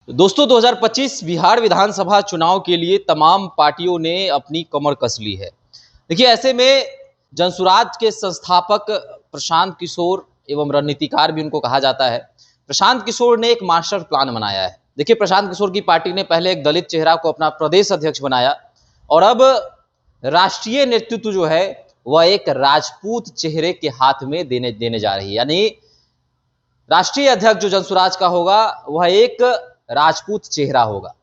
दोस्तों 2025 बिहार विधानसभा चुनाव के लिए तमाम पार्टियों ने अपनी कमर कस ली है। देखिए, ऐसे में जनसुराज के संस्थापक प्रशांत किशोर एवं रणनीतिकार भी उनको कहा जाता है। प्रशांत किशोर ने एक मास्टर प्लान बनाया है। देखिए, प्रशांत किशोर की पार्टी ने पहले एक दलित चेहरा को अपना प्रदेश अध्यक्ष बनाया और अब राष्ट्रीय नेतृत्व जो है वह एक राजपूत चेहरे के हाथ में देने जा रही है। यानी राष्ट्रीय अध्यक्ष जो जनसुराज का होगा वह एक राजपूत चेहरा होगा।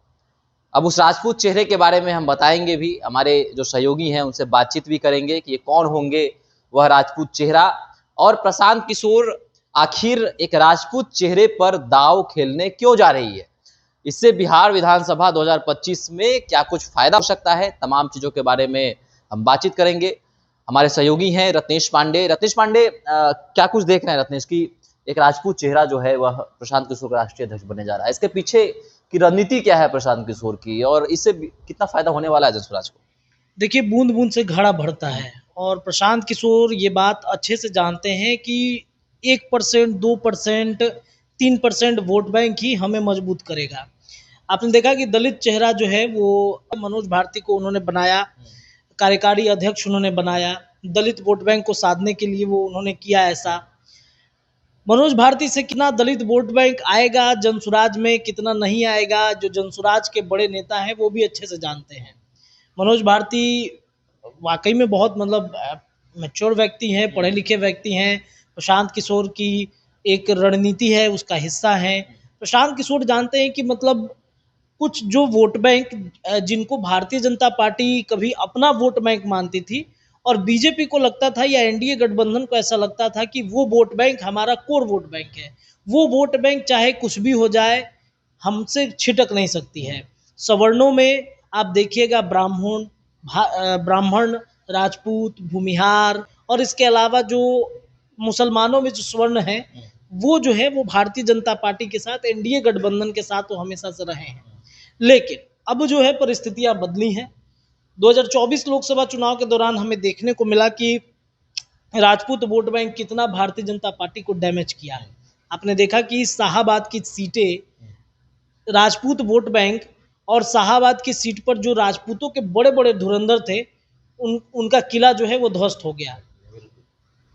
अब उस राजपूत चेहरे के बारे में हम बताएंगे भी, हमारे जो सहयोगी हैं उनसे बातचीत भी करेंगे कि ये कौन होंगे वह राजपूत चेहरा, और प्रशांत किशोर आखिर एक राजपूत चेहरे पर दांव खेलने क्यों जा रही है, इससे बिहार विधानसभा 2025 में क्या कुछ फायदा हो सकता है। तमाम चीजों के बारे में हम बातचीत करेंगे। हमारे सहयोगी हैं रत्नेश पांडे। रत्नेश पांडे, क्या कुछ देख रहे हैं रत्नेश की एक राजपूत चेहरा जो है वह प्रशांत किशोर का राष्ट्रीय अध्यक्ष बनने जा रहा है, इसके पीछे की रणनीति क्या है प्रशांत किशोर की, और इससे कितना फायदा होने वाला है जनसुराज को? देखिए, बूंद बूंद से घड़ा भरता है और प्रशांत किशोर ये बात अच्छे से जानते हैं कि 1%, 2%, 3% वोट बैंक ही हमें मजबूत करेगा। आपने देखा कि दलित चेहरा जो है वो मनोज भारती को उन्होंने बनाया, कार्यकारी अध्यक्ष उन्होंने बनाया, दलित वोट बैंक को साधने के लिए वो उन्होंने किया ऐसा। मनोज भारती से कितना दलित वोट बैंक आएगा जनसुराज में, कितना नहीं आएगा, जो जनसुराज के बड़े नेता हैं वो भी अच्छे से जानते हैं। मनोज भारती वाकई में बहुत मैच्योर व्यक्ति हैं, पढ़े लिखे व्यक्ति हैं। प्रशांत किशोर की एक रणनीति है, उसका हिस्सा है। प्रशांत किशोर जानते हैं कि कुछ जो वोट बैंक जिनको भारतीय जनता पार्टी कभी अपना वोट बैंक मानती थी और बीजेपी को लगता था या एनडीए गठबंधन को ऐसा लगता था कि वो वोट बैंक हमारा कोर वोट बैंक है, वो वोट बैंक चाहे कुछ भी हो जाए हमसे छिटक नहीं सकती है। सवर्णों में आप देखिएगा ब्राह्मण, राजपूत, भूमिहार और इसके अलावा जो मुसलमानों में जो स्वर्ण है वो जो है वो भारतीय जनता पार्टी के साथ, एनडीए गठबंधन के साथ वो हमेशा से रहे हैं। लेकिन अब जो है परिस्थितियां बदली हैं। 2024 लोकसभा चुनाव के दौरान हमें देखने को मिला कि राजपूत वोट बैंक कितना भारतीय जनता पार्टी को डैमेज किया है। आपने देखा कि शाहाबाद की सीटें राजपूत वोट बैंक और शाहाबाद की सीट पर जो राजपूतों के बड़े बड़े धुरंधर थे उनका किला जो है वो ध्वस्त हो गया।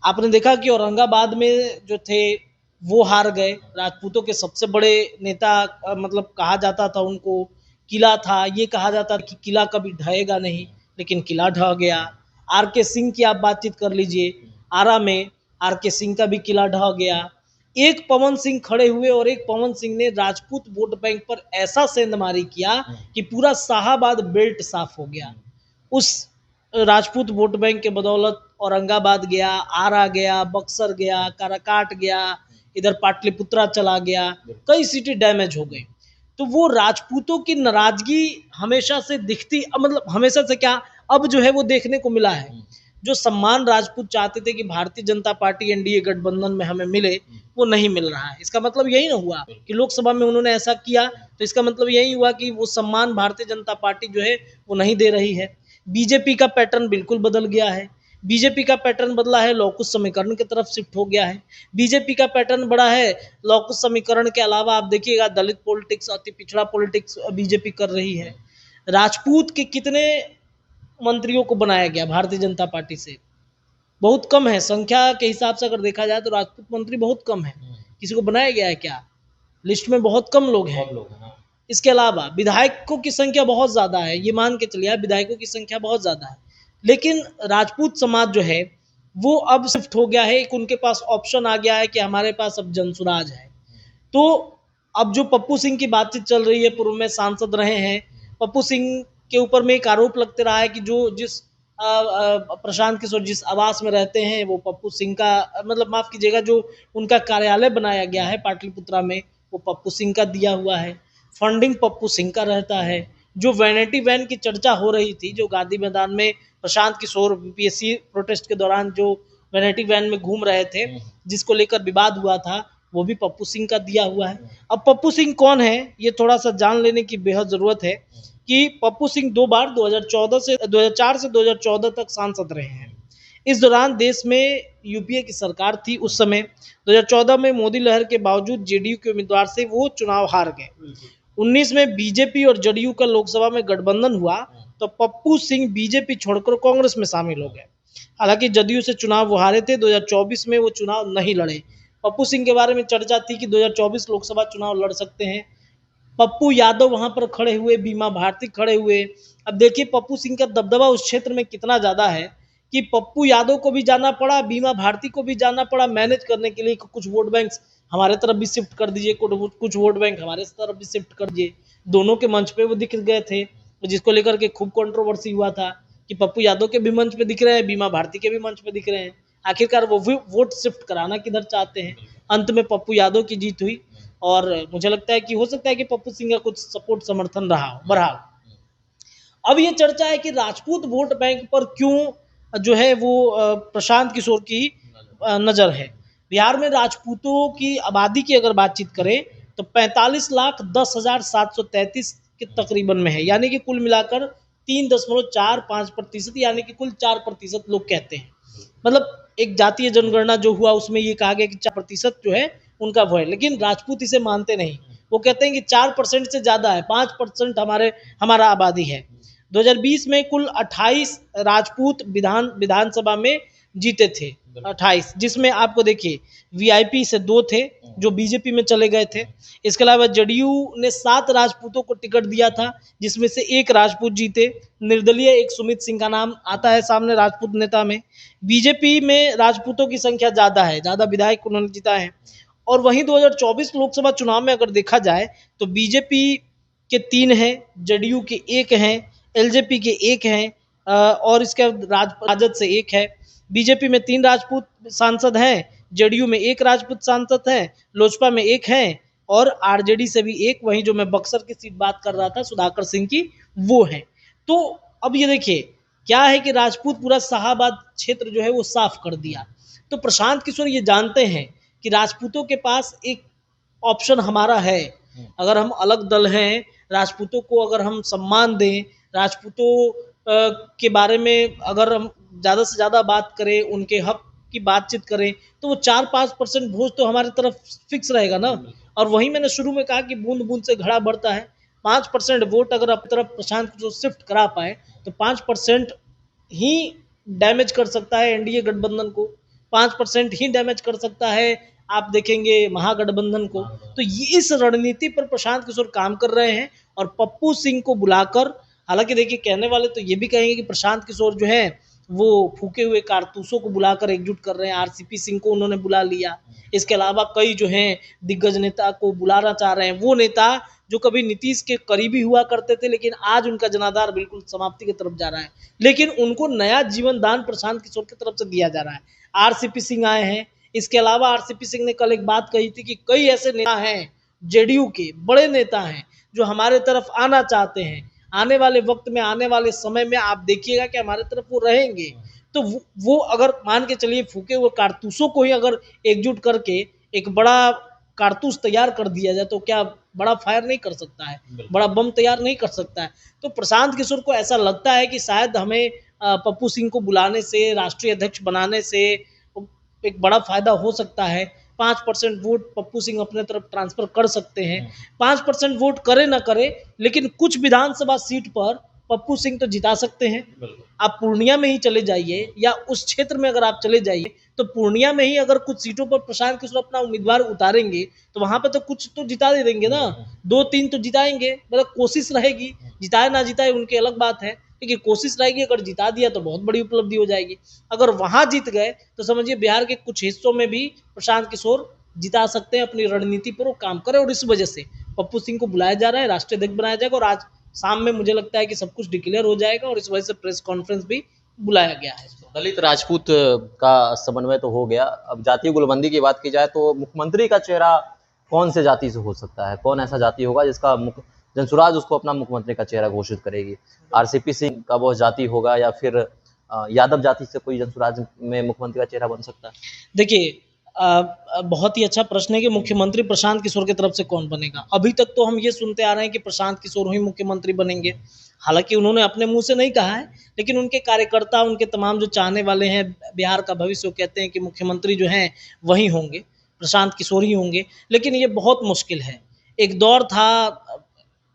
आपने देखा कि औरंगाबाद में जो थे वो हार गए। राजपूतों के सबसे बड़े नेता कहा जाता था उनको, किला था, ये कहा जाता था कि किला कभी ढहेगा नहीं, लेकिन किला ढह गया। आर के सिंह की आप बातचीत कर लीजिए, आरा में आर के सिंह का भी किला ढह गया। एक पवन सिंह खड़े हुए और एक पवन सिंह ने राजपूत वोट बैंक पर ऐसा सेंधमारी किया कि पूरा शाहाबाद बेल्ट साफ हो गया। उस राजपूत वोट बैंक के बदौलत औरंगाबाद गया, आरा गया, बक्सर गया, काराकाट गया, इधर पाटलिपुत्रा चला गया, कई सीटें डैमेज हो गई। तो वो राजपूतों की नाराजगी हमेशा से दिखती, हमेशा से क्या, अब जो है वो देखने को मिला है। जो सम्मान राजपूत चाहते थे कि भारतीय जनता पार्टी एनडीए गठबंधन में हमें मिले, वो नहीं मिल रहा है। इसका मतलब यही ना हुआ कि लोकसभा में उन्होंने ऐसा किया, तो इसका मतलब यही हुआ कि वो सम्मान भारतीय जनता पार्टी जो है वो नहीं दे रही है। बीजेपी का पैटर्न बिल्कुल बदल गया है। बीजेपी का पैटर्न बदला है, लौकुश समीकरण की तरफ शिफ्ट हो गया है। बीजेपी का पैटर्न बड़ा है, लौकुश समीकरण के अलावा आप देखिएगा दलित पॉलिटिक्स, अति पिछड़ा पॉलिटिक्स बीजेपी कर रही है। राजपूत के कितने मंत्रियों को बनाया गया भारतीय जनता पार्टी से? बहुत कम है, संख्या के हिसाब से अगर देखा जाए तो राजपूत मंत्री बहुत कम है। किसी को बनाया गया है क्या? लिस्ट में बहुत कम लोग हैं। इसके अलावा विधायकों की संख्या बहुत ज्यादा है, ये मान के चलिए विधायकों की संख्या बहुत ज्यादा है, लेकिन राजपूत समाज जो है वो अब शिफ्ट हो गया है। एक उनके पास ऑप्शन आ गया है कि हमारे पास अब जनसुराज है। तो अब जो पप्पू सिंह की बातचीत चल रही है, पूर्व में सांसद रहे हैं, पप्पू सिंह के ऊपर में एक आरोप लगते रहा है कि जिस प्रशांत किशोर जिस आवास में रहते हैं वो पप्पू सिंह का, माफ कीजिएगा, जो उनका कार्यालय बनाया गया है पाटलिपुत्रा में वो पप्पू सिंह का दिया हुआ है, फंडिंग पप्पू सिंह का रहता है। जो वैनिटी वैन की चर्चा हो रही थी, जो गांधी मैदान में प्रशांत किशोर बीपीएससी प्रोटेस्ट के दौरान जो वैनिटी वैन में घूम रहे थे, जिसको लेकर विवाद हुआ था, वो भी पप्पू सिंह का दिया हुआ है। अब पप्पू सिंह कौन है ये थोड़ा सा जान लेने की बेहद जरूरत है कि पप्पू सिंह 2 बार 2004 से 2014 तक सांसद रहे हैं। इस दौरान देश में यूपीए की सरकार थी उस समय। 2014 में मोदी लहर के बावजूद जेडीयू के उम्मीदवार से वो चुनाव हार गए। 19 में बीजेपी और जदयू का लोकसभा में गठबंधन हुआ तो पप्पू सिंह बीजेपी छोड़कर कांग्रेस में शामिल हो गए। हालांकि जदयू से चुनाव वो हारे थे, 2024 में वो चुनाव नहीं लड़े। पप्पू सिंह के बारे में चर्चा थी कि 2024 लोकसभा चुनाव लड़ सकते हैं। पप्पू यादव वहां पर खड़े हुए, बीमा भारती खड़े हुए। अब देखिए पप्पू सिंह का दबदबा उस क्षेत्र में कितना ज्यादा है कि पप्पू यादव को भी जाना पड़ा, बीमा भारती को भी जाना पड़ा मैनेज करने के लिए। कुछ वोट बैंक हमारे तरफ भी शिफ्ट कर दीजिए, कुछ वोट बैंक हमारे तरफ भी शिफ्ट कर दीजिए। दोनों के मंच पे वो दिख गए थे, जिसको लेकर के खूब कंट्रोवर्सी हुआ था कि पप्पू यादव के भी मंच पे दिख रहे हैं, बीमा भारती के भी मंच पे दिख रहे हैं। आखिरकार वो वोट शिफ्ट कराना किधर चाहते हैं। अंत में पप्पू यादव की जीत हुई और मुझे लगता है कि हो सकता है कि पप्पू सिंह का कुछ सपोर्ट समर्थन रहा हो। बहरहाल अब ये चर्चा है कि राजपूत वोट बैंक पर क्यों जो है वो प्रशांत किशोर की नजर है। बिहार में राजपूतों की आबादी की अगर बातचीत करें तो 45,10,733 के तकरीबन में है, यानी कि कुल मिलाकर 3.45%, यानी कि कुल 4% लोग कहते हैं। मतलब एक जातीय जनगणना जो हुआ उसमें ये कहा गया कि 4% जो है उनका वो है, लेकिन राजपूत इसे मानते नहीं। वो कहते हैं कि 4% से ज्यादा है, 5% हमारा आबादी है। 2020 में कुल 28 राजपूत विधानसभा में जीते थे, 28, जिसमें आपको देखिए वीआईपी से 2 थे जो बीजेपी में चले गए थे। इसके अलावा जदयू ने 7 राजपूतों को टिकट दिया था, जिसमें से 1 राजपूत जीते। निर्दलीय एक सुमित सिंह का नाम आता है सामने राजपूत नेता में। बीजेपी में राजपूतों की संख्या ज्यादा है, ज्यादा विधायक उन्होंने जीता है। और वहीं 2024 लोकसभा चुनाव में अगर देखा जाए तो बीजेपी के 3 हैं, जदयू के 1 हैं, एलजेपी के 1 हैं और इसके राजद से 1 है। बीजेपी में 3 राजपूत सांसद हैं, जदयू में 1 राजपूत सांसद है, लोजपा में 1 है और आरजेडी से भी 1। वहीं जो मैं बक्सर की सीट बात कर रहा था सुधाकर सिंह की, वो है। तो अब ये देखिए क्या है कि राजपूत पूरा शाहाबाद क्षेत्र जो है वो साफ कर दिया। तो प्रशांत किशोर ये जानते हैं कि राजपूतों के पास एक ऑप्शन हमारा है। अगर हम अलग दल हैं, राजपूतों को अगर हम सम्मान दें, राजपूतों के बारे में अगर हम ज़्यादा से ज़्यादा बात करें, उनके हक की बातचीत करें, तो वो 4-5% वोट तो हमारी तरफ फिक्स रहेगा ना। और वही मैंने शुरू में कहा कि बूंद बूंद से घड़ा बढ़ता है। 5% वोट अगर अपनी तरफ प्रशांत को शिफ्ट करा पाए तो 5% ही डैमेज कर सकता है एनडीए गठबंधन को, 5% ही डैमेज कर सकता है आप देखेंगे महागठबंधन को। तो ये इस रणनीति पर प्रशांत किशोर काम कर रहे हैं और पप्पू सिंह को बुलाकर, हालांकि देखिए कहने वाले तो ये भी कहेंगे कि प्रशांत किशोर जो है वो फूके हुए कारतूसों को बुलाकर एकजुट कर रहे हैं। आरसीपी सिंह को उन्होंने बुला लिया, इसके अलावा कई जो हैं दिग्गज नेता को बुलाना चाह रहे हैं। वो नेता जो कभी नीतीश के करीबी हुआ करते थे लेकिन आज उनका जनाधार बिल्कुल समाप्ति की तरफ जा रहा है, लेकिन उनको नया जीवन दान प्रशांत किशोर की तरफ से दिया जा रहा है। आरसीपी सिंह आए हैं। इसके अलावा आरसीपी सिंह ने कल एक बात कही थी कि कई ऐसे नेता हैं, जेडीयू के बड़े नेता हैं जो हमारे तरफ आना चाहते हैं, आने वाले वक्त में, आने वाले समय में आप देखिएगा कि हमारे तरफ वो रहेंगे। तो वो अगर मान के चलिए फूके हुए कारतूसों को ही अगर एकजुट करके एक बड़ा कारतूस तैयार कर दिया जाए तो क्या बड़ा फायर नहीं कर सकता है, बड़ा बम तैयार नहीं कर सकता है। तो प्रशांत किशोर को ऐसा लगता है कि शायद हमें पप्पू सिंह को बुलाने से, राष्ट्रीय अध्यक्ष बनाने से एक बड़ा फायदा हो सकता है। 5% वोट पप्पू सिंह अपने तरफ ट्रांसफर कर सकते हैं। 5% वोट करे ना करे, लेकिन कुछ विधानसभा सीट पर पप्पू सिंह तो जिता सकते हैं। आप पूर्णिया में ही चले जाइए या उस क्षेत्र में अगर आप चले जाइए तो पूर्णिया में ही अगर कुछ सीटों पर प्रशांत किशोर अपना उम्मीदवार उतारेंगे तो वहां पर तो कुछ तो जिता दे देंगे ना, 2-3 तो जिताएंगे। मतलब कोशिश रहेगी, जिताए ना जिताए उनकी अलग बात है, लेकिन कोशिश रहेगी। अगर जिता दिया तो बहुत बड़ी उपलब्धि हो जाएगी। अगर वहां जीत गए तो समझिए बिहार के कुछ हिस्सों में भी प्रशांत किशोर जिता सकते हैं। अपनी रणनीति पर वो काम करें और इस वजह से पप्पू सिंह को बुलाया जा रहा है, राष्ट्रीय अध्यक्ष बनाया जाएगा और आज शाम में मुझे लगता है कि सब कुछ डिक्लेयर हो जाएगा और इस वजह से प्रेस कॉन्फ्रेंस भी बुलाया गया है। दलित राजपूत का समन्वय तो हो गया, अब जातीय गुलबंदी की बात की जाए तो मुख्यमंत्री का चेहरा कौन से जाति से हो सकता है? कौन ऐसा जाति होगा जिसका जनसुराज उसको अपना मुख्यमंत्री का चेहरा घोषित करेगी? आरसीपी सिंह का वो जाति होगा या फिर यादव जाति से कोई जनसुराज में मुख्यमंत्री का चेहरा बन सकता है? देखिए बहुत ही अच्छा प्रश्न है कि मुख्यमंत्री प्रशांत किशोर की तरफ से कौन बनेगा। अभी तक तो हम ये सुनते आ रहे हैं कि प्रशांत किशोर ही मुख्यमंत्री बनेंगे। हालांकि उन्होंने अपने मुंह से नहीं कहा है, लेकिन उनके कार्यकर्ता, उनके तमाम जो चाहने वाले हैं बिहार का भविष्य, वो कहते हैं कि मुख्यमंत्री जो हैं वही होंगे, प्रशांत किशोर ही होंगे। लेकिन ये बहुत मुश्किल है। एक दौर था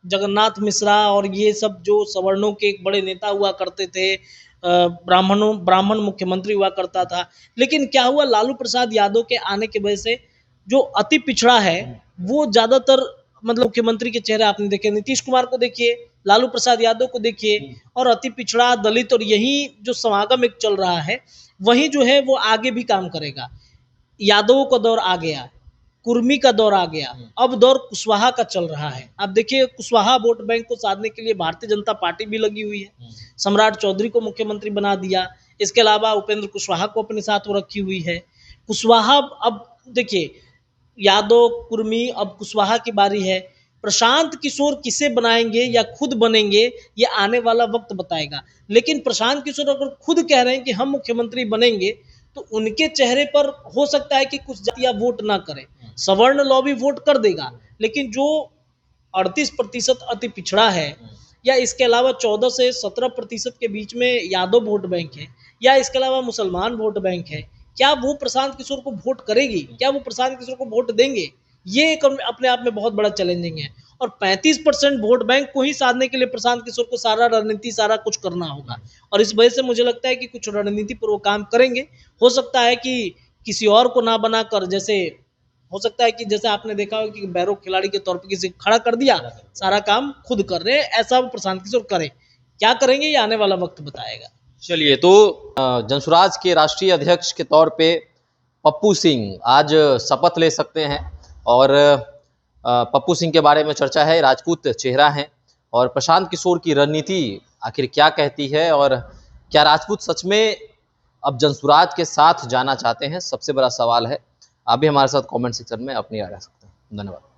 जगन्नाथ मिश्रा और ये सब जो सवर्णों के एक बड़े नेता हुआ करते थे, ब्राह्मण मुख्यमंत्री हुआ करता था। लेकिन क्या हुआ, लालू प्रसाद यादव के आने की वजह से जो अति पिछड़ा है वो ज़्यादातर मतलब मुख्यमंत्री के चेहरे आपने देखे, नीतीश कुमार को देखिए, लालू प्रसाद यादव को देखिए, और अति पिछड़ा दलित, और यही जो समागम एक चल रहा है वही जो है वो आगे भी काम करेगा। यादवों का दौर आ गया, कुर्मी का दौर आ गया, अब दौर कुशवाहा का चल रहा है। अब देखिए, कुशवाहा वोट बैंक को साधने के लिए भारतीय जनता पार्टी भी लगी हुई है। सम्राट चौधरी को मुख्यमंत्री बना दिया, इसके अलावा उपेंद्र कुशवाहा को अपने साथ वो रखी हुई है। कुशवाहा, अब देखिए, यादव, कुर्मी, अब कुशवाहा की बारी है। प्रशांत किशोर किसे बनाएंगे या खुद बनेंगे, ये आने वाला वक्त बताएगा। लेकिन प्रशांत किशोर अगर खुद कह रहे हैं कि हम मुख्यमंत्री बनेंगे, तो उनके चेहरे पर हो सकता है कि कुछ जातियां वोट ना करें, सवर्ण लॉबी वोट कर देगा, लेकिन जो 38% अति पिछड़ा है, या इसके अलावा 14 से 17% के बीच में यादव वोट बैंक है, या इसके अलावा मुसलमान वोट बैंक है, क्या वो प्रशांत किशोर को वोट करेगी? क्या वो प्रशांत किशोर को वोट देंगे? ये एक अपने आप में बहुत बड़ा चैलेंजिंग है। और 35% वोट बैंक को ही साधने के लिए प्रशांत किशोर को सारा रणनीति, सारा कुछ करना होगा। और इस वजह से मुझे लगता है कि कुछ रणनीति पर वो काम करेंगे। हो सकता है कि किसी और को ना बनाकर, जैसे हो सकता है कि जैसे आपने देखा हो कि बैरो खिलाड़ी के तौर पर किसी को खड़ा कर दिया, सारा काम खुद कर रहे हैं, ऐसा वो प्रशांत किशोर करें। क्या करेंगे ये आने वाला वक्त बताएगा। चलिए, तो जनसुराज के राष्ट्रीय अध्यक्ष के तौर पे पप्पू सिंह आज शपथ ले सकते हैं, और पप्पू सिंह के बारे में चर्चा है, राजपूत चेहरा है, और प्रशांत किशोर की रणनीति आखिर क्या कहती है, और क्या राजपूत सच में अब जनसुराज के साथ जाना चाहते हैं, सबसे बड़ा सवाल है। आप भी हमारे साथ कमेंट सेक्शन में अपनी राय रख सकते हैं। धन्यवाद।